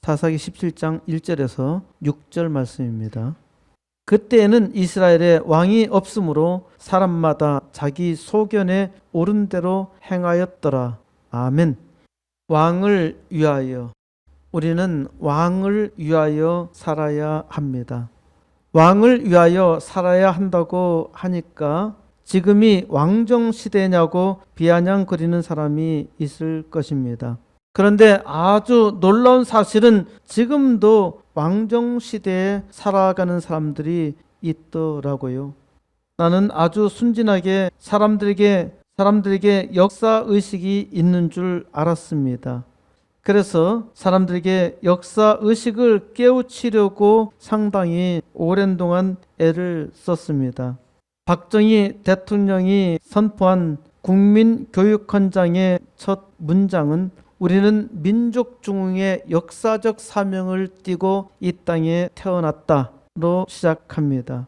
사사기 17장 1절에서 6절 말씀입니다. 그때에는 이스라엘에 왕이 없으므로 사람마다 자기 소견에 옳은 대로 행하였더라. 아멘. 왕을 위하여, 우리는 왕을 위하여 살아야 합니다. 왕을 위하여 살아야 한다고 하니까 지금이 왕정 시대냐고 비아냥거리는 사람이 있을 것입니다. 그런데 아주 놀라운 사실은 지금도 왕정 시대에 살아가는 사람들이 있더라고요. 나는 아주 순진하게 사람들에게 역사 의식이 있는 줄 알았습니다. 그래서 사람들에게 역사 의식을 깨우치려고 상당히 오랜 동안 애를 썼습니다. 박정희 대통령이 선포한 국민교육헌장의 첫 문장은 우리는 민족중흥의 역사적 사명을 띠고 이 땅에 태어났다로 시작합니다.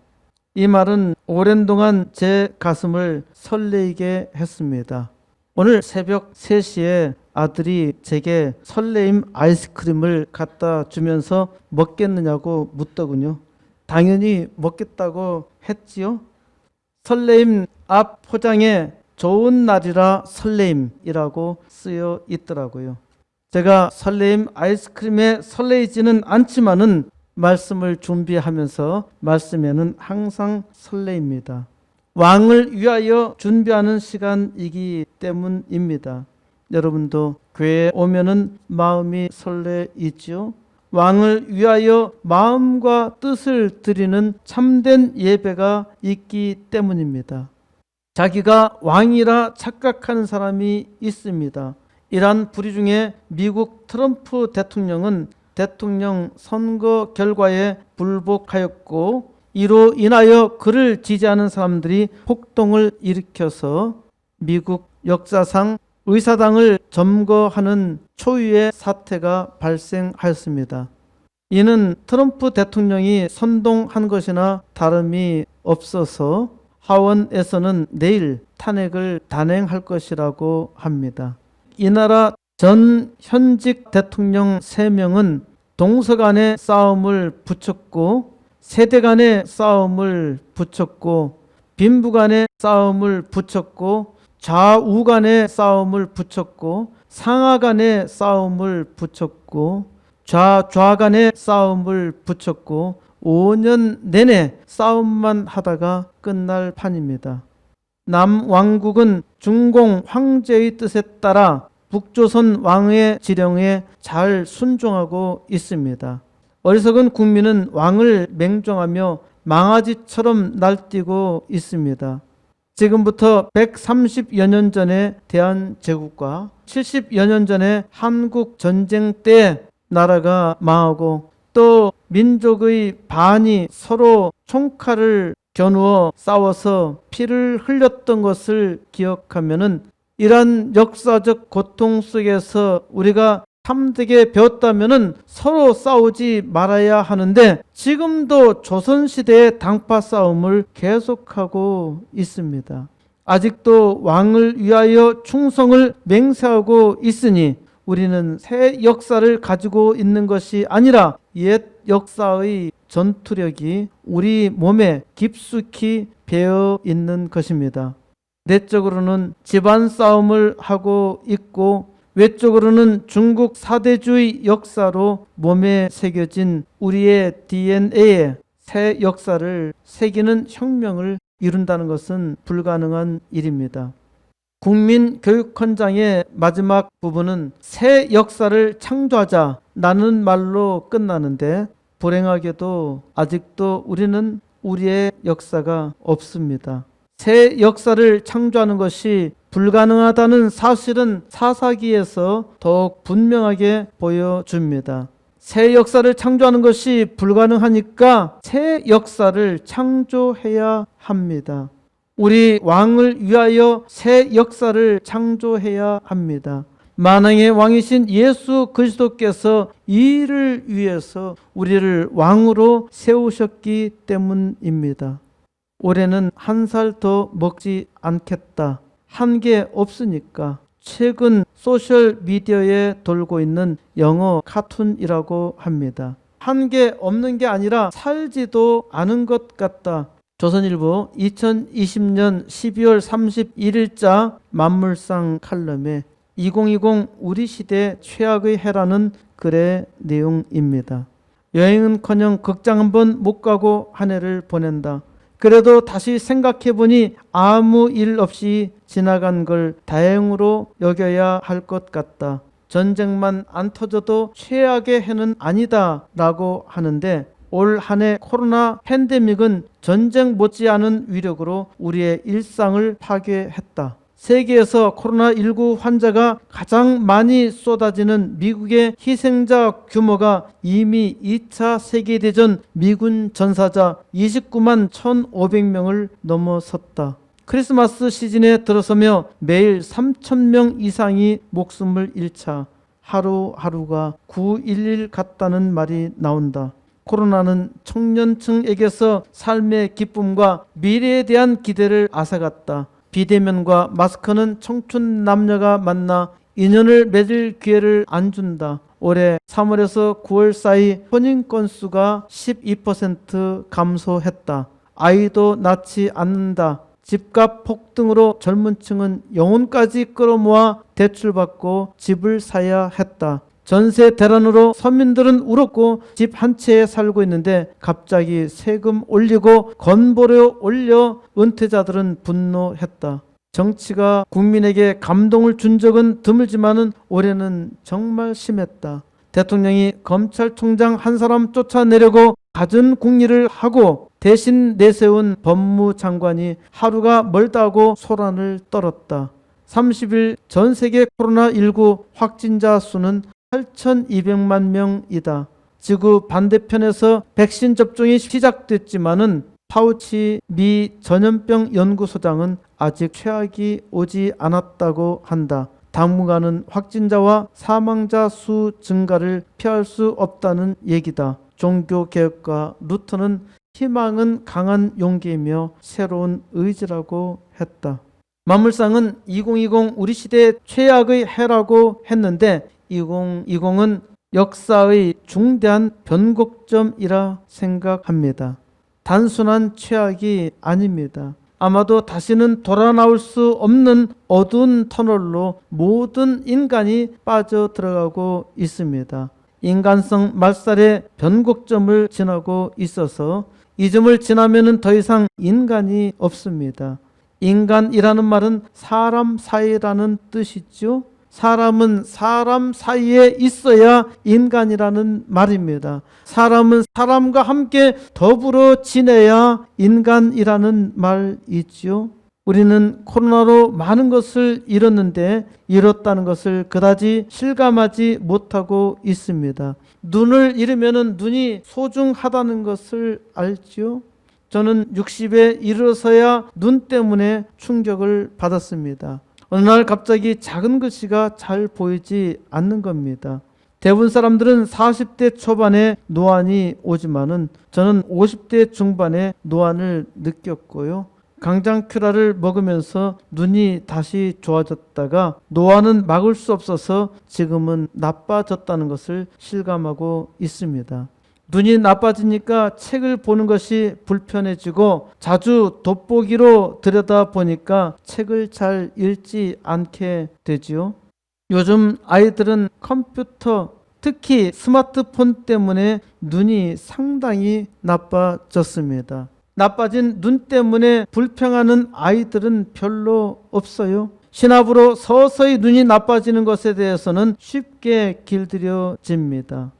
이 말은 오랜 동안 제 가슴을 설레게 했습니다. 오늘 새벽 3시에 아들이 제게 설레임 아이스크림을 갖다 주면서 먹겠느냐고 묻더군요. 당연히 먹겠다고 했지요. 설레임 앞 포장에 좋은 날이라 설레임이라고 쓰여 있더라고요. 제가 설레임 아이스크림에 설레이지는 않지만은 말씀을 준비하면서 말씀에는 항상 설레입니다. 왕을 위하여 준비하는 시간이기 때문입니다. 여러분도 교회에 오면은 마음이 설레이지요. 왕을 위하여 마음과 뜻을 드리는 참된 예배가 있기 때문입니다. 자기가 왕이라 착각하는 사람이 있습니다. 이러한 부류 중에 미국 트럼프 대통령은 대통령 선거 결과에 불복하였고 이로 인하여 그를 지지하는 사람들이 폭동을 일으켜서 미국 역사상 의사당을 점거하는 초유의 사태가 발생하였습니다. 이는 트럼프 대통령이 선동한 것이나 다름이 없어서 하원에서는 내일 탄핵을 단행할 것이라고 합니다. 이 나라 전 현직 대통령 3명은 동서 간의 싸움을 붙였고 세대 간의 싸움을 붙였고 빈부 간의 싸움을 붙였고 좌우 간의 싸움을 붙였고 상하 간의 싸움을 붙였고 좌 간의 싸움을 붙였고 5년 내내 싸움만 하다가 끝날 판입니다. 남왕국은 중공 황제의 뜻에 따라 북조선 왕의 지령에 잘 순종하고 있습니다. 어리석은 국민은 왕을 맹종하며 망아지처럼 날뛰고 있습니다. 지금부터 130여 년 전에 대한제국과 70여 년 전에 한국 전쟁 때 나라가 망하고 또 민족의 반이 서로 총칼을 겨누어 싸워서 피를 흘렸던 것을 기억하면은 이러한 역사적 고통 속에서 우리가 참되게 배웠다면은 서로 싸우지 말아야 하는데 지금도 조선시대의 당파 싸움을 계속하고 있습니다. 아직도 왕을 위하여 충성을 맹세하고 있으니 우리는 새 역사를 가지고 있는 것이 아니라 옛 역사의 전투력이 우리 몸에 깊숙이 배어 있는 것입니다. 내적으로는 집안 싸움을 하고 있고 외적으로는 중국 사대주의 역사로 몸에 새겨진 우리의 DNA에 새 역사를 새기는 혁명을 이룬다는 것은 불가능한 일입니다. 국민교육헌장의 마지막 부분은 새 역사를 창조하자라는 말로 끝나는데 불행하게도 아직도 우리는 우리의 역사가 없습니다. 새 역사를 창조하는 것이 불가능하다는 사실은 사사기에서 더욱 분명하게 보여줍니다. 새 역사를 창조하는 것이 불가능하니까 새 역사를 창조해야 합니다. 우리 왕을 위하여 새 역사를 창조해야 합니다. 만왕의 왕이신 예수 그리스도께서 이 일을 위해서 우리를 왕으로 세우셨기 때문입니다. 올해는 한 살 더 먹지 않겠다. 한 게 없으니까 최근 소셜 미디어에 돌고 있는 영어 카툰이라고 합니다. 한 게 없는 게 아니라 살지도 않은 것 같다. 조선일보 2020년 12월 31일자 만물상 칼럼에 2020 우리 시대 최악의 해라는 글의 내용입니다. 여행은커녕 극장 한 번 못 가고 한 해를 보낸다. 그래도 다시 생각해보니 아무 일 없이 지나간 걸 다행으로 여겨야 할 것 같다. 전쟁만 안 터져도 최악의 해는 아니다 라고 하는데 올 한 해 코로나 팬데믹은 전쟁 못지않은 위력으로 우리의 일상을 파괴했다. 세계에서 코로나19 환자가 가장 많이 쏟아지는 미국의 희생자 규모가 이미 2차 세계대전 미군 전사자 29만 1,500명을 넘어섰다. 크리스마스 시즌에 들어서며 매일 3,000명 이상이 목숨을 잃자 하루하루가 9.11 같다는 말이 나온다. 코로나는 청년층에게서 삶의 기쁨과 미래에 대한 기대를 앗아갔다. 비대면과 마스크는 청춘 남녀가 만나 인연을 맺을 기회를 안 준다. 올해 3월에서 9월 사이 혼인 건수가 12% 감소했다. 아이도 낳지 않는다. 집값 폭등으로 젊은 층은 영혼까지 끌어모아 대출받고 집을 사야 했다. 전세 대란으로 서민들은 울었고 집 한 채에 살고 있는데 갑자기 세금 올리고 건보료 올려 은퇴자들은 분노했다. 정치가 국민에게 감동을 준 적은 드물지만은 올해는 정말 심했다. 대통령이 검찰총장 한 사람 쫓아내려고 갖은 궁리를 하고 대신 내세운 법무장관이 하루가 멀다고 소란을 떨었다. 30일 전 세계 코로나19 확진자 수는 8,200만 명이다. 지구 반대편에서 백신 접종이 시작됐지만은 파우치 미 전염병 연구소장은 아직 최악이 오지 않았다고 한다. 당분간은 확진자와 사망자 수 증가를 피할 수 없다는 얘기다. 종교개혁가 루터는 희망은 강한 용기이며 새로운 의지라고 했다. 만물상은 2020 우리 시대의 최악의 해라고 했는데 2020은 역사의 중대한 변곡점이라 생각합니다. 단순한 최악이 아닙니다. 아마도 다시는 돌아 나올 수 없는 어두운 터널로 모든 인간이 빠져 들어가고 있습니다. 인간성 말살의 변곡점을 지나고 있어서 이 점을 지나면은 더 이상 인간이 없습니다. 인간이라는 말은 사람 사이라는 뜻이죠. 사람은 사람 사이에 있어야 인간이라는 말입니다. 사람은 사람과 함께 더불어 지내야 인간이라는 말이지요. 우리는 코로나로 많은 것을 잃었는데 잃었다는 것을 그다지 실감하지 못하고 있습니다. 눈을 잃으면 눈이 소중하다는 것을 알지요. 저는 60에 이르러서야 눈 때문에 충격을 받았습니다. 어느 날 갑자기 작은 글씨가 잘 보이지 않는 겁니다. 대부분 사람들은 40대 초반에 노안이 오지만은 저는 50대 중반에 노안을 느꼈고요. 강장큐라를 먹으면서 눈이 다시 좋아졌다가 노안은 막을 수 없어서 지금은 나빠졌다는 것을 실감하고 있습니다. 눈이 나빠지니까 책을 보는 것이 불편해지고 자주 돋보기로 들여다보니까 책을 잘 읽지 않게 되지요. 요즘 아이들은 컴퓨터, 특히 스마트폰 때문에 눈이 상당히 나빠졌습니다. 나빠진 눈 때문에 불평하는 아이들은 별로 없어요. 시납으로 서서히 눈이 나빠지는 것에 대해서는 쉽게 길들여집니다.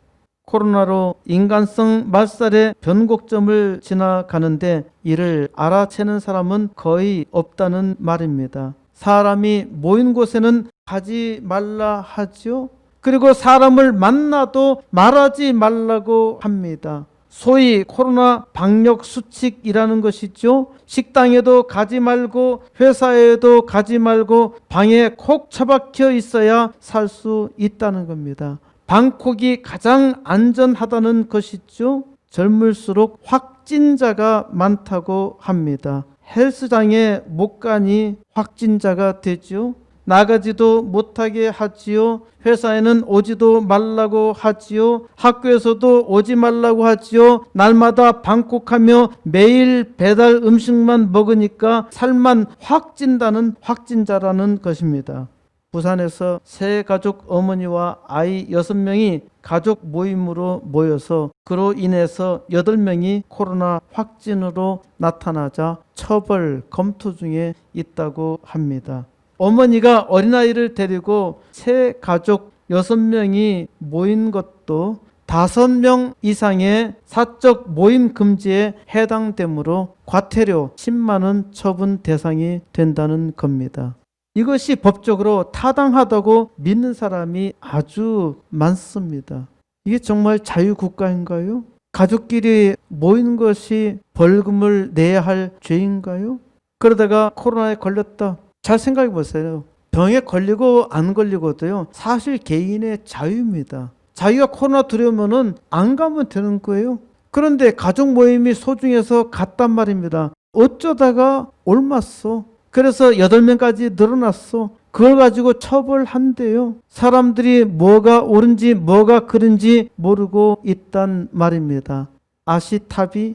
코로나로 인간성 말살의 변곡점을 지나가는데 이를 알아채는 사람은 거의 없다는 말입니다. 사람이 모인 곳에는 가지 말라 하지요. 그리고 사람을 만나도 말하지 말라고 합니다. 소위 코로나 방역 수칙이라는 것이죠. 식당에도 가지 말고 회사에도 가지 말고 방에 콕 처박혀 있어야 살 수 있다는 겁니다. 방콕이 가장 안전하다는 것이죠. 젊을수록 확진자가 많다고 합니다. 헬스장에 못 가니 확진자가 되죠. 나가지도 못하게 하지요. 회사에는 오지도 말라고 하지요. 학교에서도 오지 말라고 하지요. 날마다 방콕하며 매일 배달 음식만 먹으니까 살만 확 찐다는 확진자라는 것입니다. 부산에서 세 가족 어머니와 아이 6명이 가족 모임으로 모여서 그로 인해서 8명이 코로나 확진으로 나타나자 처벌 검토 중에 있다고 합니다. 어머니가 어린아이를 데리고 세 가족 6명이 모인 것도 5명 이상의 사적 모임 금지에 해당되므로 과태료 10만 원 처분 대상이 된다는 겁니다. 이것이 법적으로 타당하다고 믿는 사람이 아주 많습니다. 이게 정말 자유국가인가요? 가족끼리 모이는 것이 벌금을 내야 할 죄인가요? 그러다가 코로나에 걸렸다. 잘 생각해 보세요. 병에 걸리고 안 걸리고도요, 사실 개인의 자유입니다. 자기가 코로나 두려우면은 안 가면 되는 거예요. 그런데 가족 모임이 소중해서 갔단 말입니다. 어쩌다가 옮았어. 그래서 8명까지 늘어났어. 그걸 가지고 처벌한대요. 사람들이 뭐가 옳은지 뭐가 그른지 모르고 있단 말입니다. 아시타비,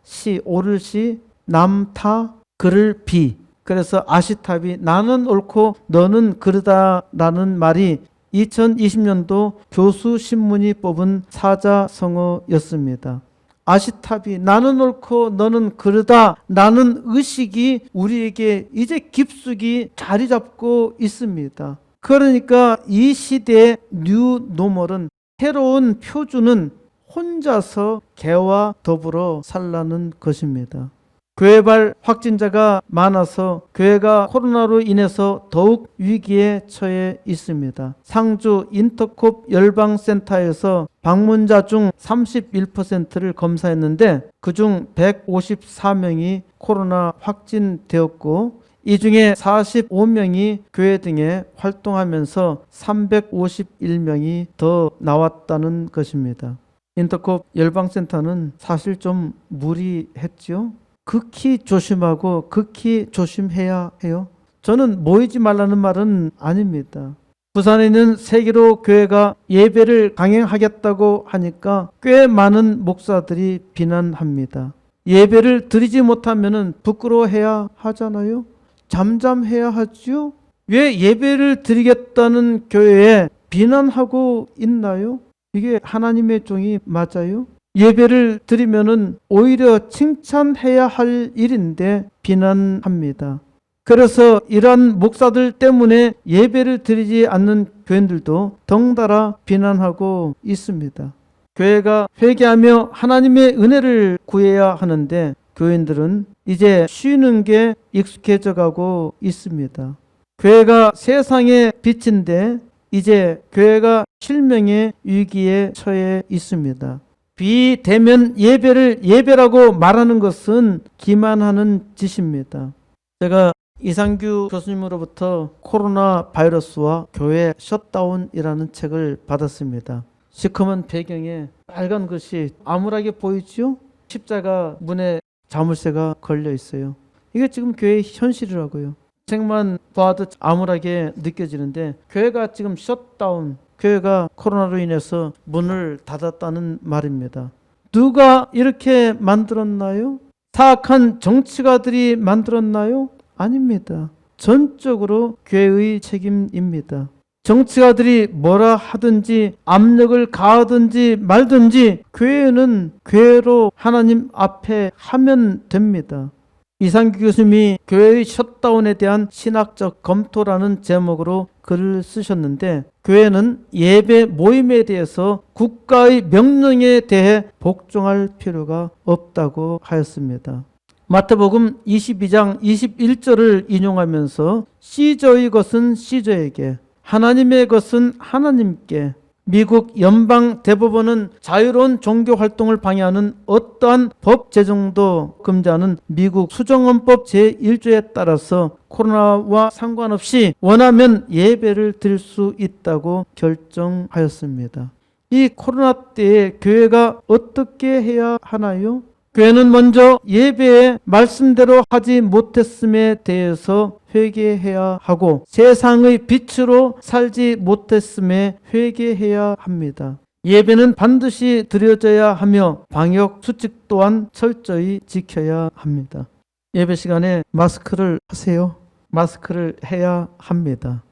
시, 옳을 시, 남타, 그를 비. 그래서 아시타비, 나는 옳고 너는 그르다라는 말이 2020년도 교수신문이 뽑은 사자성어였습니다. 아시타비, 나는 옳고 너는 그르다 라는 의식이 우리에게 이제 깊숙이 자리 잡고 있습니다. 그러니까 이 시대의 뉴노멀은, 새로운 표준은 혼자서 개와 더불어 살라는 것입니다. 교회발 확진자가 많아서 교회가 코로나로 인해서 더욱 위기에 처해 있습니다. 상주 인터콥 열방센터에서 방문자 중 31%를 검사했는데 그중 154명이 코로나 확진되었고, 이 중에 45명이 교회 등에 활동하면서 351명이 더 나왔다는 것입니다. 인터콥 열방센터는 사실 좀 무리했죠. 극히 조심하고 극히 조심해야 해요. 저는 모이지 말라는 말은 아닙니다. 부산에 있는 세계로 교회가 예배를 강행하겠다고 하니까 꽤 많은 목사들이 비난합니다. 예배를 드리지 못하면 부끄러워해야 하잖아요. 잠잠해야 하죠. 왜 예배를 드리겠다는 교회에 비난하고 있나요? 이게 하나님의 종이 맞아요? 예배를 드리면은 오히려 칭찬해야 할 일인데 비난합니다. 그래서 이러한 목사들 때문에 예배를 드리지 않는 교인들도 덩달아 비난하고 있습니다. 교회가 회개하며 하나님의 은혜를 구해야 하는데 교인들은 이제 쉬는 게 익숙해져 가고 있습니다. 교회가 세상의 빛인데 이제 교회가 실명의 위기에 처해 있습니다. 비대면 예배를 예배라고 말하는 것은 기만하는 짓입니다. 제가 이상규 교수님으로부터 코로나 바이러스와 교회 셧다운이라는 책을 받았습니다. 시커먼 배경에 빨간 것이 암울하게 보이죠? 십자가 문에 자물쇠가 걸려 있어요. 이게 지금 교회의 현실이라고요. 책만 봐도 암울하게 느껴지는데 교회가 지금 셧다운, 교회가 코로나로 인해서 문을 닫았다는 말입니다. 누가 이렇게 만들었나요? 사악한 정치가들이 만들었나요? 아닙니다. 전적으로 교회의 책임입니다. 정치가들이 뭐라 하든지 압력을 가하든지 말든지 교회는 교회로 하나님 앞에 하면 됩니다. 이상규 교수님이 교회의 셧다운에 대한 신학적 검토라는 제목으로 글을 쓰셨는데, 교회는 예배 모임에 대해서 국가의 명령에 대해 복종할 필요가 없다고 하였습니다. 마태복음 22장 21절을 인용하면서 시저의 것은 시저에게, 하나님의 것은 하나님께, 미국 연방 대법원은 자유로운 종교 활동을 방해하는 어떠한 법 제정도 금지하는 미국 수정헌법 제1조에 따라서 코로나와 상관없이 원하면 예배를 드릴 수 있다고 결정하였습니다. 이 코로나 때에 교회가 어떻게 해야 하나요? 교회는 먼저 예배의 말씀대로 하지 못했음에 대해서 회개해야 하고 세상의 빛으로 살지 못했음에 회개해야 합니다. 예배는 반드시 드려져야 하며 방역 수칙 또한 철저히 지켜야 합니다. 예배 시간에 마스크를 하세요. 마스크를 해야 합니다.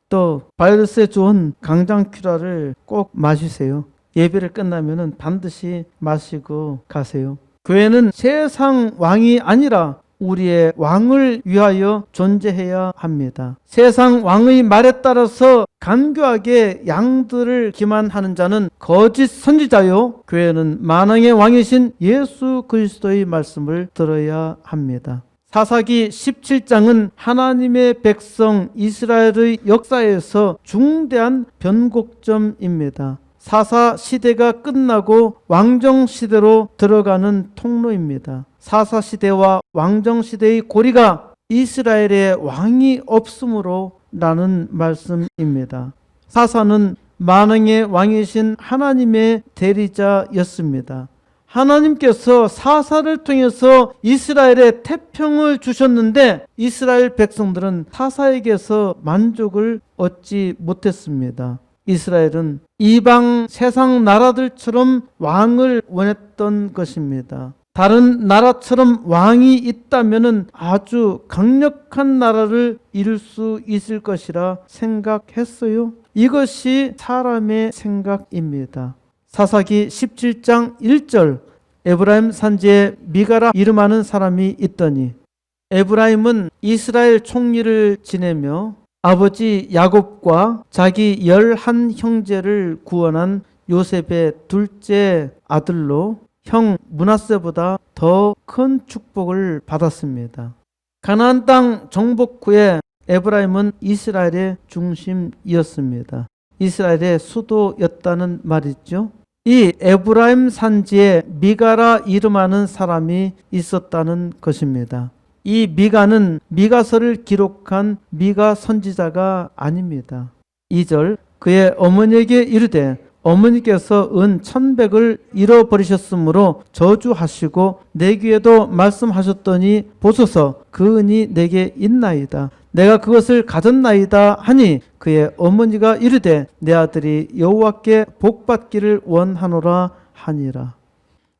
또 바이러스에 좋은 강장큐라를 꼭 마시세요. 예배를 끝나면 반드시 마시고 가세요. 교회는 세상 왕이 아니라 우리의 왕을 위하여 존재해야 합니다. 세상 왕의 말에 따라서 간교하게 양들을 기만하는 자는 거짓 선지자요, 교회는 만왕의 왕이신 예수 그리스도의 말씀을 들어야 합니다. 사사기 17장은 하나님의 백성 이스라엘의 역사에서 중대한 변곡점입니다. 사사 시대가 끝나고 왕정 시대로 들어가는 통로입니다. 사사 시대와 왕정 시대의 고리가 이스라엘에 왕이 없으므로 라는 말씀입니다. 사사는 만왕의 왕이신 하나님의 대리자였습니다. 하나님께서 사사를 통해서 이스라엘에 태평을 주셨는데 이스라엘 백성들은 사사에게서 만족을 얻지 못했습니다. 이스라엘은 이방 세상 나라들처럼 왕을 원했던 것입니다. 다른 나라처럼 왕이 있다면 아주 강력한 나라를 이룰 수 있을 것이라 생각했어요. 이것이 사람의 생각입니다. 사사기 17장 1절 에브라임 산지에 미가라 이름하는 사람이 있더니 에브라임은 이스라엘 총리를 지내며 아버지 야곱과 자기 11 형제를 구원한 요셉의 둘째 아들로 형 므낫세보다 더 큰 축복을 받았습니다. 가나안 땅 정복 후에 에브라임은 이스라엘의 중심이었습니다. 이스라엘의 수도였다는 말이죠. 이 에브라임 산지에 미가라 이름하는 사람이 있었다는 것입니다. 이 미가는 미가서를 기록한 미가 선지자가 아닙니다. 2절 그의 어머니에게 이르되 어머니께서 은 1,100을 잃어버리셨으므로 저주하시고 내 귀에도 말씀하셨더니 보소서 그 은이 내게 있나이다. 내가 그것을 가졌나이다 하니 그의 어머니가 이르되 내 아들이 여호와께 복받기를 원하노라 하니라.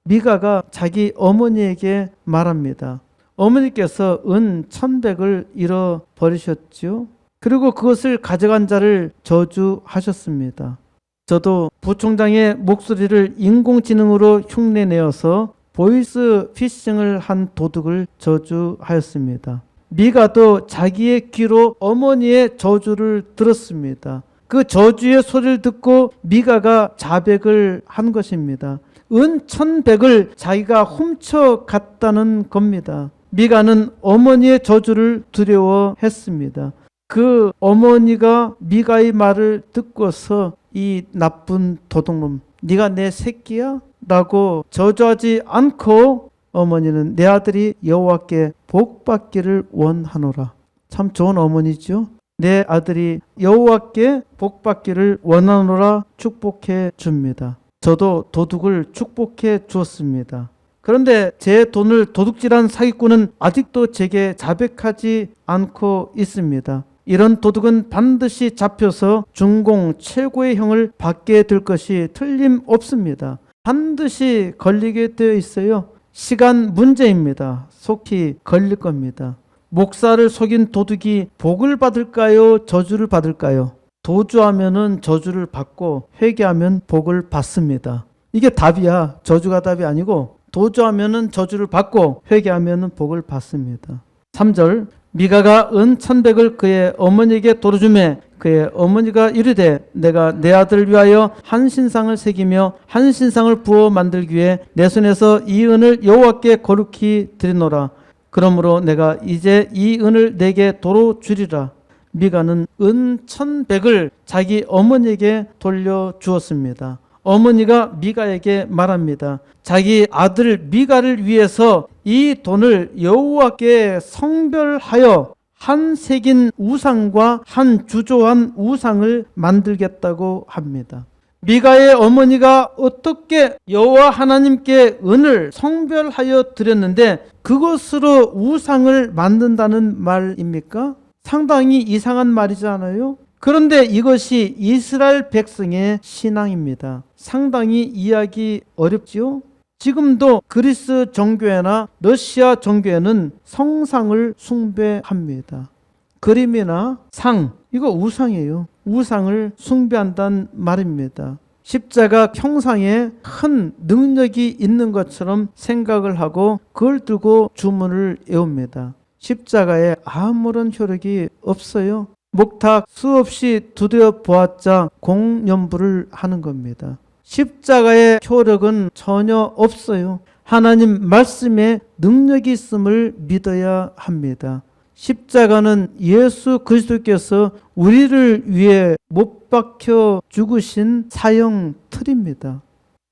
미가가 자기 어머니에게 말합니다. 어머니께서 은 1,100을 잃어버리셨지요. 그리고 그것을 가져간 자를 저주하셨습니다. 저도 부총장의 목소리를 인공지능으로 흉내내어서 보이스 피싱을 한 도둑을 저주하였습니다. 미가도 자기의 귀로 어머니의 저주를 들었습니다. 그 저주의 소리를 듣고 미가가 자백을 한 것입니다. 은 1,100을 자기가 훔쳐갔다는 겁니다. 미가는 어머니의 저주를 두려워했습니다. 그 어머니가 미가의 말을 듣고서 이 나쁜 도둑놈, 네가 내 새끼야? 라고 저주하지 않고 어머니는 내 아들이 여호와께 복받기를 원하노라. 참 좋은 어머니죠. 내 아들이 여호와께 복받기를 원하노라 축복해 줍니다. 저도 도둑을 축복해 주었습니다. 그런데 제 돈을 도둑질한 사기꾼은 아직도 제게 자백하지 않고 있습니다. 이런 도둑은 반드시 잡혀서 준공 최고의 형을 받게 될 것이 틀림없습니다. 반드시 걸리게 되어 있어요. 시간 문제입니다. 속히 걸릴 겁니다. 목사를 속인 도둑이 복을 받을까요? 저주를 받을까요? 도주하면은 저주를 받고 회개하면 복을 받습니다. 이게 답이야. 저주가 답이 아니고 도주하면은 저주를 받고 회개하면은 복을 받습니다. 3절 미가가 은 1,100을 그의 어머니에게 도로주매 그의 어머니가 이르되 내가 내 아들을 위하여 한 신상을 새기며 한 신상을 부어 만들기 위해 내 손에서 이 은을 여호와께 거룩히 드리노라. 그러므로 내가 이제 이 은을 내게 도로 주리라. 미가는 은 1,100을 자기 어머니에게 돌려주었습니다. 어머니가 미가에게 말합니다. 자기 아들 미가를 위해서 이 돈을 여호와께 성별하여 한 새긴 우상과 한 주조한 우상을 만들겠다고 합니다. 미가의 어머니가 어떻게 여호와 하나님께 은을 성별하여 드렸는데 그것으로 우상을 만든다는 말입니까? 상당히 이상한 말이잖아요. 그런데 이것이 이스라엘 백성의 신앙입니다. 상당히 이해하기 어렵지요? 지금도 그리스 정교회나 러시아 정교회는 성상을 숭배합니다. 그림이나 상, 이거 우상이에요. 우상을 숭배한다는 말입니다. 십자가 형상에 큰 능력이 있는 것처럼 생각을 하고 그걸 들고 주문을 외웁니다. 십자가에 아무런 효력이 없어요. 목탁 수없이 두드려 보았자 공연부를 하는 겁니다. 십자가의 효력은 전혀 없어요. 하나님 말씀에 능력이 있음을 믿어야 합니다. 십자가는 예수 그리스도께서 우리를 위해 못 박혀 죽으신 사형 틀입니다.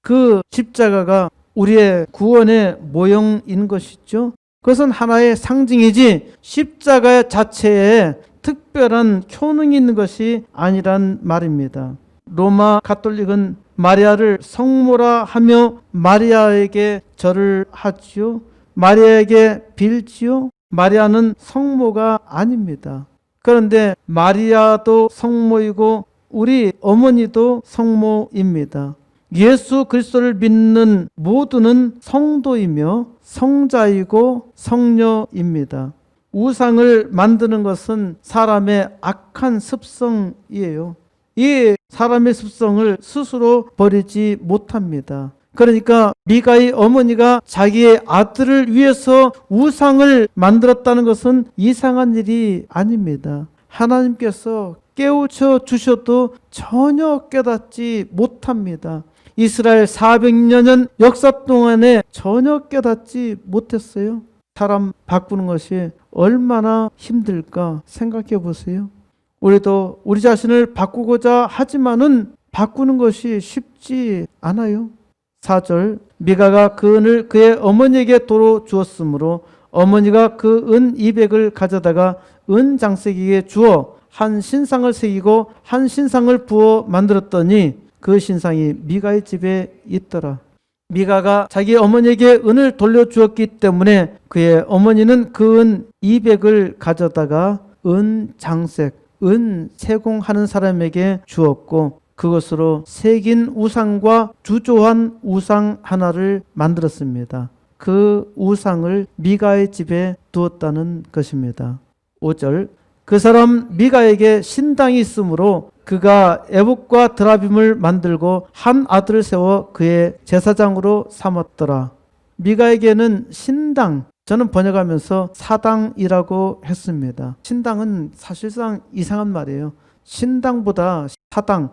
그 십자가가 우리의 구원의 모형인 것이죠. 그것은 하나의 상징이지 십자가 자체에 특별한 효능이 있는 것이 아니란 말입니다. 로마 가톨릭은 마리아를 성모라 하며 마리아에게 절을 하지요. 마리아에게 빌지요. 마리아는 성모가 아닙니다. 그런데 마리아도 성모이고 우리 어머니도 성모입니다. 예수 그리스도를 믿는 모두는 성도이며 성자이고 성녀입니다. 우상을 만드는 것은 사람의 악한 습성이에요. 이 사람의 습성을 스스로 버리지 못합니다. 그러니까 미가의 어머니가 자기의 아들을 위해서 우상을 만들었다는 것은 이상한 일이 아닙니다. 하나님께서 깨우쳐 주셔도 전혀 깨닫지 못합니다. 이스라엘 400년 역사 동안에 전혀 깨닫지 못했어요. 사람 바꾸는 것이 얼마나 힘들까 생각해 보세요. 우리도 우리 자신을 바꾸고자 하지만은 바꾸는 것이 쉽지 않아요. 4절 미가가 그 은을 그의 어머니에게 도로 주었으므로 어머니가 그 은 200을 가져다가 은 장색에게 주어 한 신상을 새기고 한 신상을 부어 만들었더니 그 신상이 미가의 집에 있더라. 미가가 자기 어머니에게 은을 돌려주었기 때문에 그의 어머니는 그 은 200을 가져다가 은 장색, 은 세공하는 사람에게 주었고 그것으로 새긴 우상과 주조한 우상 하나를 만들었습니다. 그 우상을 미가의 집에 두었다는 것입니다. 5절 그 사람 미가에게 신당이 있으므로 그가 에봇과 드라빔을 만들고 한 아들을 세워 그의 제사장으로 삼았더라. 미가에게는 신당, 저는 번역하면서 사당이라고 했습니다. 신당은 사실상 이상한 말이에요. 신당보다 사당,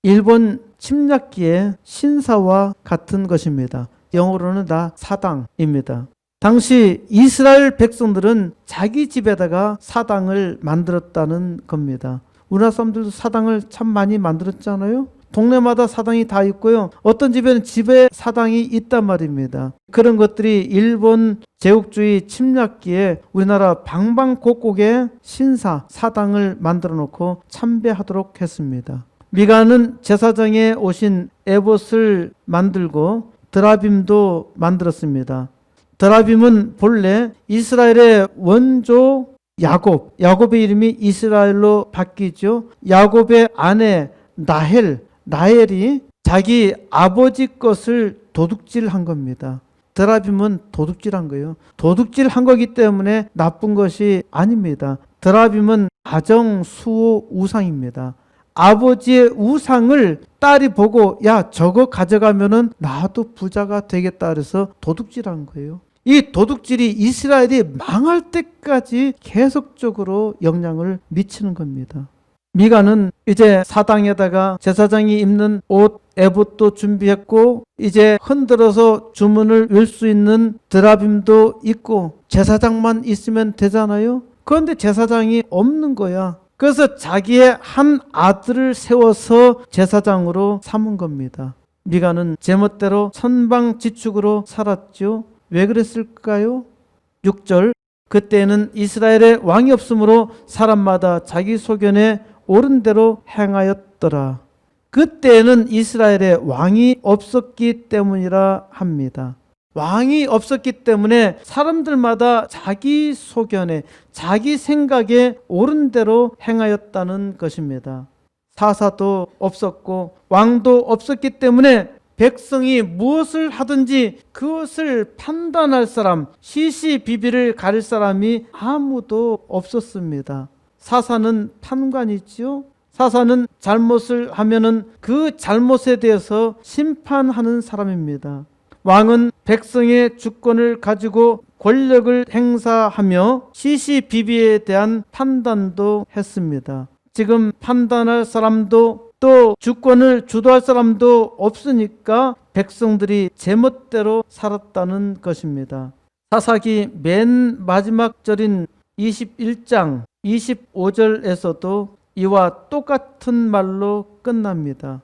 일본 침략기의 신사와 같은 것입니다. 영어로는 다 사당입니다. 당시 이스라엘 백성들은 자기 집에다가 사당을 만들었다는 겁니다. 우리나라 사람들도 사당을 참 많이 만들었잖아요. 동네마다 사당이 다 있고요. 어떤 집에는 집에 사당이 있단 말입니다. 그런 것들이 일본 제국주의 침략기에 우리나라 방방곡곡에 신사, 사당을 만들어 놓고 참배하도록 했습니다. 미가는 제사장에 오신 에봇을 만들고 드라빔도 만들었습니다. 드라빔은 본래 이스라엘의 원조 야곱의 이름이 이스라엘로 바뀌죠. 야곱의 아내 나헬이 자기 아버지 것을 도둑질한 겁니다. 드라빔은 도둑질한 거예요. 도둑질한 거기 때문에 나쁜 것이 아닙니다. 드라빔은 가정 수호 우상입니다. 아버지의 우상을 딸이 보고 야 저거 가져가면은 나도 부자가 되겠다 그래서 도둑질한 거예요. 이 도둑질이 이스라엘이 망할 때까지 계속적으로 영향을 미치는 겁니다. 미가는 이제 사당에다가 제사장이 입는 옷 에봇도 준비했고 이제 흔들어서 주문을 외울 수 있는 드라빔도 있고 제사장만 있으면 되잖아요. 그런데 제사장이 없는 거야. 그래서 자기의 한 아들을 세워서 제사장으로 삼은 겁니다. 미가는 제멋대로 천방지축으로 살았죠. 왜 그랬을까요? 6절 그때는 이스라엘에 왕이 없으므로 사람마다 자기 소견에 옳은 대로 행하였더라. 그때는 이스라엘에 왕이 없었기 때문이라 합니다. 왕이 없었기 때문에 사람들마다 자기 소견에, 자기 생각에 옳은 대로 행하였다는 것입니다. 사사도 없었고 왕도 없었기 때문에 백성이 무엇을 하든지 그것을 판단할 사람, 시시비비를 가릴 사람이 아무도 없었습니다. 사사는 판관이지요. 사사는 잘못을 하면은 그 잘못에 대해서 심판하는 사람입니다. 왕은 백성의 주권을 가지고 권력을 행사하며 시시비비에 대한 판단도 했습니다. 지금 판단할 사람도 또 주권을 주도할 사람도 없으니까 백성들이 제멋대로 살았다는 것입니다. 사사기 맨 마지막 절인 21장 25절에서도 이와 똑같은 말로 끝납니다.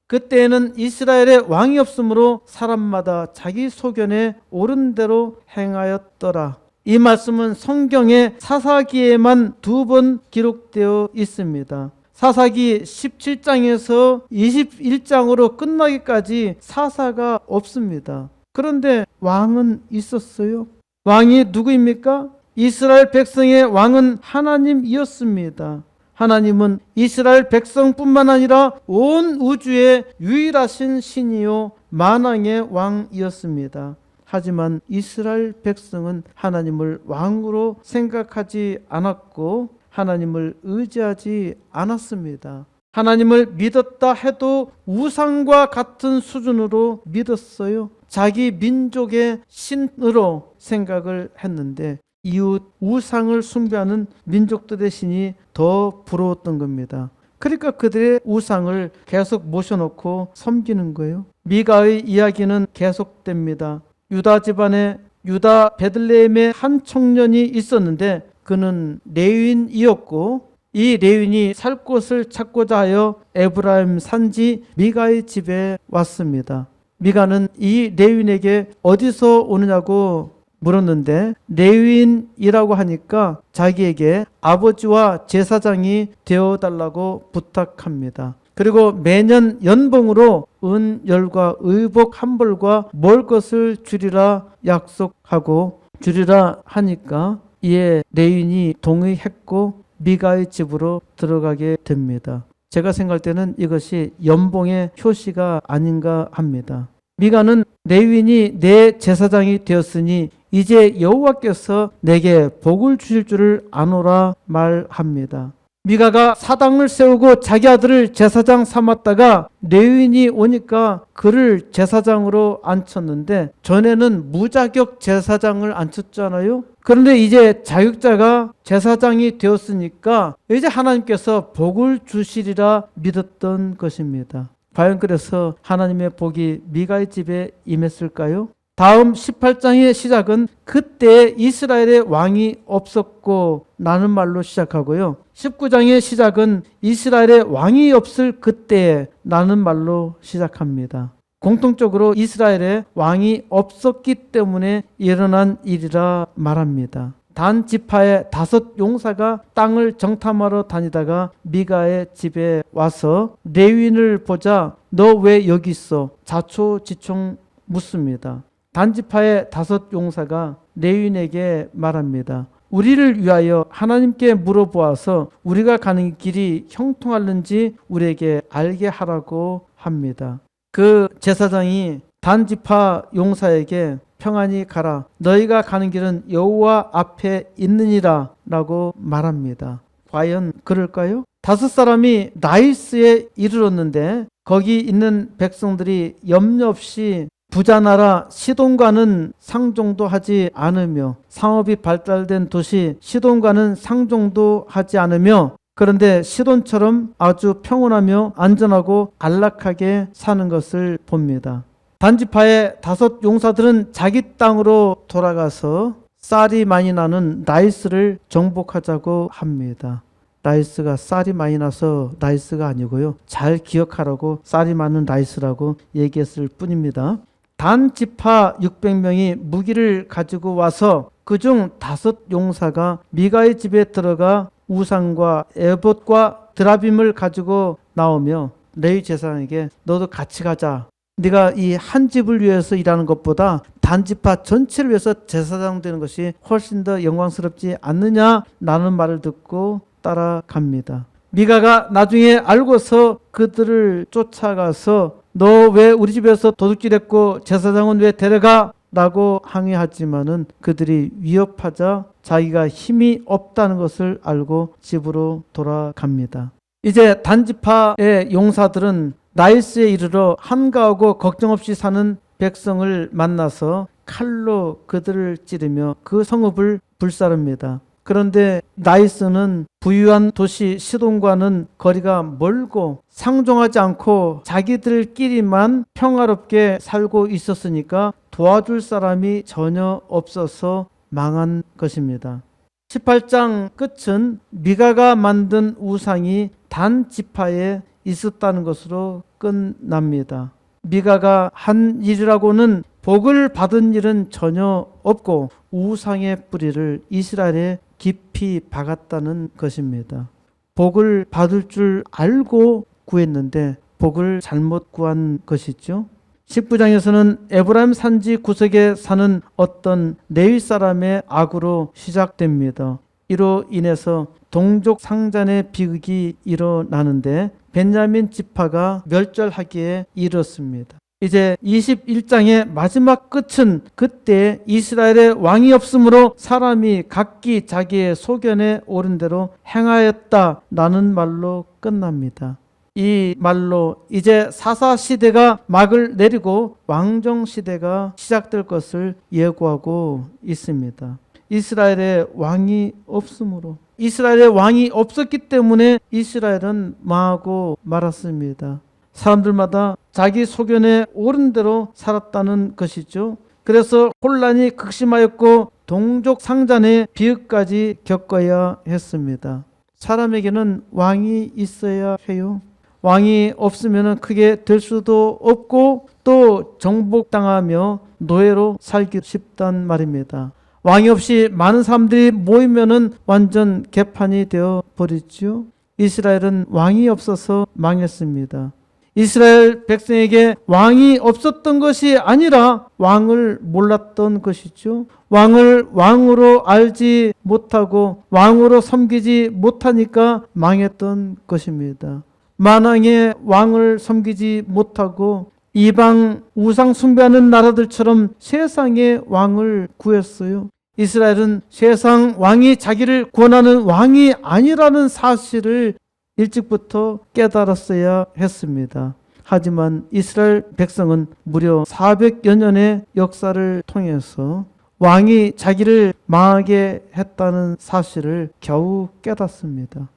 그때에는 이스라엘에 왕이 없으므로 사람마다 자기 소견에 옳은 대로 행하였더라. 이 말씀은 성경의 사사기에만 2번 기록되어 있습니다. 사사기 17장에서 21장으로 끝나기까지 사사가 없습니다. 그런데 왕은 있었어요. 왕이 누구입니까? 이스라엘 백성의 왕은 하나님이었습니다. 하나님은 이스라엘 백성뿐만 아니라 온 우주의 유일하신 신이요 만왕의 왕이었습니다. 하지만 이스라엘 백성은 하나님을 왕으로 생각하지 않았고 하나님을 의지하지 않았습니다. 하나님을 믿었다 해도 우상과 같은 수준으로 믿었어요. 자기 민족의 신으로 생각을 했는데 이웃 우상을 숭배하는 민족들의 신이 더 부러웠던 겁니다. 그러니까 그들의 우상을 계속 모셔놓고 섬기는 거예요. 미가의 이야기는 계속됩니다. 유다 집안에 유다 베들레헴에 한 청년이 있었는데 그는 레위인이었고 이 레위인이 살 곳을 찾고자 하여 에브라임 산지 미가의 집에 왔습니다. 미가는 이 레위인에게 어디서 오느냐고 물었는데 레위인이라고 하니까 자기에게 아버지와 제사장이 되어달라고 부탁합니다. 그리고 매년 연봉으로 은열과 의복 한 벌과 먹을 것을 주리라 약속하고 주리라 하니까 이에 레위인이 동의했고 미가의 집으로 들어가게 됩니다. 제가 생각할 때는 이것이 연봉의 표시가 아닌가 합니다. 미가는 레위인이 내 제사장이 되었으니 이제 여호와께서 내게 복을 주실 줄을 아노라 말합니다. 미가가 사당을 세우고 자기 아들을 제사장 삼았다가 레위인이 오니까 그를 제사장으로 앉혔는데 전에는 무자격 제사장을 앉혔잖아요. 그런데 이제 자격자가 제사장이 되었으니까 이제 하나님께서 복을 주시리라 믿었던 것입니다. 과연 그래서 하나님의 복이 미가의 집에 임했을까요? 다음 18장의 시작은 그때 이스라엘의 왕이 없었고 라는 말로 시작하고요. 19장의 시작은 이스라엘의 왕이 없을 그때에 라는 말로 시작합니다. 공통적으로 이스라엘에 왕이 없었기 때문에 일어난 일이라 말합니다. 단 지파의 5 용사가 땅을 정탐하러 다니다가 미가의 집에 와서 레위인을 보자 너 왜 여기 있어? 자초지총 묻습니다. 단지파의 5 용사가 레위인에게 말합니다. 우리를 위하여 하나님께 물어보아서 우리가 가는 길이 형통할는지 우리에게 알게 하라고 합니다. 그 제사장이 단지파 용사에게 평안히 가라. 너희가 가는 길은 여호와 앞에 있느니라 라고 말합니다. 과연 그럴까요? 5 사람이 라이스에 이르렀는데 거기 있는 백성들이 염려 없이 부자나라 시돈과는 상종도 하지 않으며 상업이 발달된 도시 시돈과는 상종도 하지 않으며 그런데 시돈처럼 아주 평온하며 안전하고 안락하게 사는 것을 봅니다. 단지파의 5 용사들은 자기 땅으로 돌아가서 쌀이 많이 나는 라이스를 정복하자고 합니다. 라이스가 쌀이 많이 나서 라이스가 아니고요. 잘 기억하라고 쌀이 많은 라이스라고 얘기했을 뿐입니다. 단지파 600명이 무기를 가지고 와서 그중 5 용사가 미가의 집에 들어가 우상과 에봇과 드라빔을 가지고 나오며 레위 제사장에게 너도 같이 가자. 네가 이 한 집을 위해서 일하는 것보다 단지파 전체를 위해서 제사장 되는 것이 훨씬 더 영광스럽지 않느냐라는 말을 듣고 따라갑니다. 미가가 나중에 알고서 그들을 쫓아가서 너 왜 우리 집에서 도둑질했고 제사장은 왜 데려가? 라고 항의하지만은 그들이 위협하자 자기가 힘이 없다는 것을 알고 집으로 돌아갑니다. 이제 단지파의 용사들은 나이스에 이르러 한가하고 걱정 없이 사는 백성을 만나서 칼로 그들을 찌르며 그 성읍을 불사릅니다. 그런데 나이스는 부유한 도시 시돈과는 거리가 멀고 상종하지 않고 자기들끼리만 평화롭게 살고 있었으니까 도와줄 사람이 전혀 없어서 망한 것입니다. 18장 끝은 미가가 만든 우상이 단 지파에 있었다는 것으로 끝납니다. 미가가 한 일이라고는 복을 받은 일은 전혀 없고 우상의 뿌리를 이스라엘에 깊이 박았다는 것입니다. 복을 받을 줄 알고 구했는데 복을 잘못 구한 것이죠. 19장에서는 에브라임 산지 구석에 사는 어떤 레위 사람의 악으로 시작됩니다. 이로 인해서 동족 상잔의 비극이 일어나는데 베냐민 지파가 멸절하기에 이르렀습니다. 이제 21장의 마지막 끝은 그때 이스라엘의 왕이 없으므로 사람이 각기 자기의 소견에 옳은 대로 행하였다라는 말로 끝납니다. 이 말로 이제 사사 시대가 막을 내리고 왕정 시대가 시작될 것을 예고하고 있습니다. 이스라엘의 왕이 없으므로, 이스라엘의 왕이 없었기 때문에 이스라엘은 망하고 말았습니다. 사람들마다 자기 소견에 옳은 대로 살았다는 것이죠. 그래서 혼란이 극심하였고 동족 상잔의 비극까지 겪어야 했습니다. 사람에게는 왕이 있어야 해요. 왕이 없으면 크게 될 수도 없고 또 정복당하며 노예로 살기 쉽단 말입니다. 왕이 없이 많은 사람들이 모이면은 완전 개판이 되어 버리죠. 이스라엘은 왕이 없어서 망했습니다. 이스라엘 백성에게 왕이 없었던 것이 아니라 왕을 몰랐던 것이죠. 왕을 왕으로 알지 못하고 왕으로 섬기지 못하니까 망했던 것입니다. 만왕의 왕을 섬기지 못하고 이방 우상 숭배하는 나라들처럼 세상의 왕을 구했어요. 이스라엘은 세상 왕이 자기를 구원하는 왕이 아니라는 사실을 일찍부터 깨달았어야 했습니다. 하지만 이스라엘 백성은 무려 400여 년의 역사를 통해서 왕이 자기를 망하게 했다는 사실을 겨우 깨닫습니다.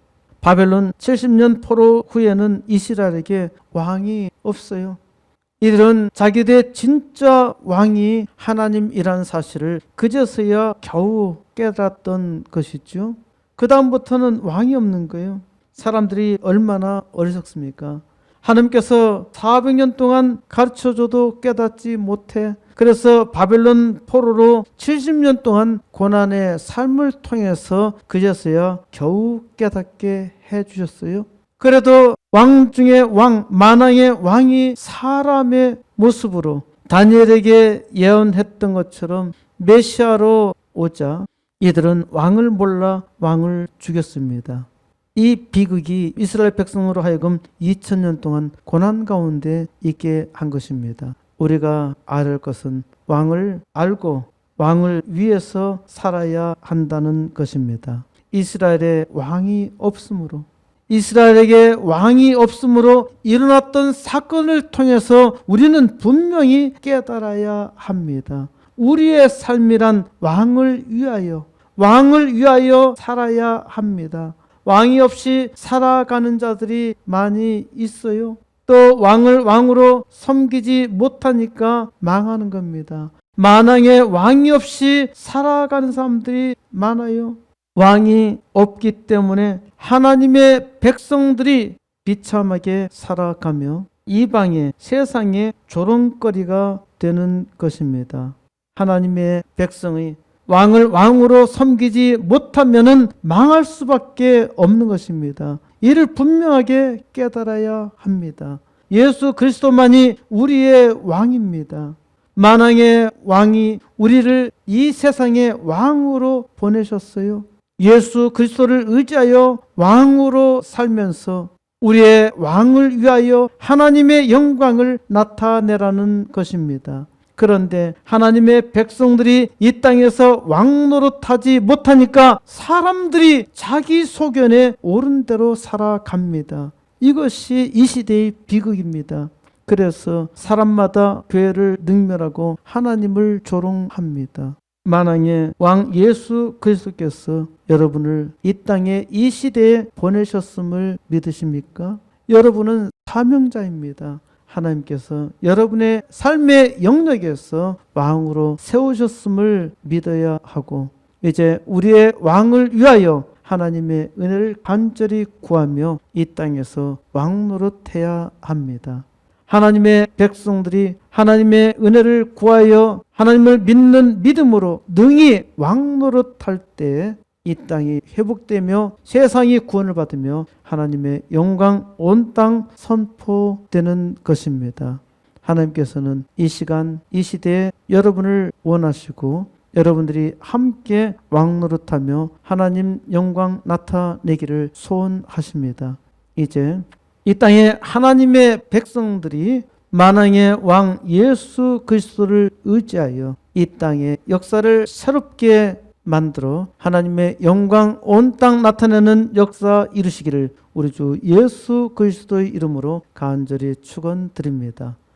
바벨론 70년 포로 후에는 이스라엘에게 왕이 없어요. 이들은 자기들의 진짜 왕이 하나님이라는 사실을 그제서야 겨우 깨달았던 것이죠. 그 다음부터는 왕이 없는 거예요. 사람들이 얼마나 어리석습니까? 하나님께서 400년 동안 가르쳐줘도 깨닫지 못해 그래서 바벨론 포로로 70년 동안 고난의 삶을 통해서 그제서야 겨우 깨닫게 해주셨어요. 그래도 왕 중에 왕, 만왕의 왕이 사람의 모습으로 다니엘에게 예언했던 것처럼 메시아로 오자 이들은 왕을 몰라 왕을 죽였습니다. 이 비극이 이스라엘 백성으로 하여금 2000년 동안 고난 가운데 있게 한 것입니다. 우리가 알아야 할 것은 왕을 알고 왕을 위해서 살아야 한다는 것입니다. 이스라엘에 왕이 없으므로 이스라엘에게 왕이 없으므로 일어났던 사건을 통해서 우리는 분명히 깨달아야 합니다. 우리의 삶이란 왕을 위하여 살아야 합니다. 왕이 없이 살아가는 자들이 많이 있어요. 또 왕을 왕으로 섬기지 못하니까 망하는 겁니다. 만왕의 왕이 없이 살아가는 사람들이 많아요. 왕이 없기 때문에 하나님의 백성들이 비참하게 살아가며 이방의 세상의 조롱거리가 되는 것입니다. 하나님의 백성의 왕을 왕으로 섬기지 못하면은 망할 수밖에 없는 것입니다. 이를 분명하게 깨달아야 합니다. 예수 그리스도만이 우리의 왕입니다. 만왕의 왕이 우리를 이 세상의 왕으로 보내셨어요. 예수 그리스도를 의지하여 왕으로 살면서 우리의 왕을 위하여 하나님의 영광을 나타내라는 것입니다. 그런데 하나님의 백성들이 이 땅에서 왕 노릇하지 못하니까 사람들이 자기 소견에 옳은 대로 살아갑니다. 이것이 이 시대의 비극입니다. 그래서 사람마다 교회를 능멸하고 하나님을 조롱합니다. 만왕의 왕 예수 그리스도께서 여러분을 이 땅에 이 시대에 보내셨음을 믿으십니까? 여러분은 사명자입니다. 하나님께서 여러분의 삶의 영역에서 왕으로 세우셨음을 믿어야 하고, 이제 우리의 왕을 위하여 하나님의 은혜를 간절히 구하며 이 땅에서 왕 노릇해야 합니다. 하나님의 백성들이 하나님의 은혜를 구하여 하나님을 믿는 믿음으로 능히 왕 노릇할 때 이 땅이 회복되며 세상이 구원을 받으며 하나님의 영광 온 땅 선포되는 것입니다. 하나님께서는 이 시간 이 시대에 여러분을 원하시고 여러분들이 함께 왕 노릇하며 하나님 영광 나타내기를 소원하십니다. 이제 이 땅에 하나님의 백성들이 만왕의 왕 예수 그리스도를 의지하여 이 땅의 역사를 새롭게 만들어 하나님의 영광 온 땅 나타내는 역사 이루시기를 우리 주 예수 그리스도의 이름으로 간절히 축원드립니다.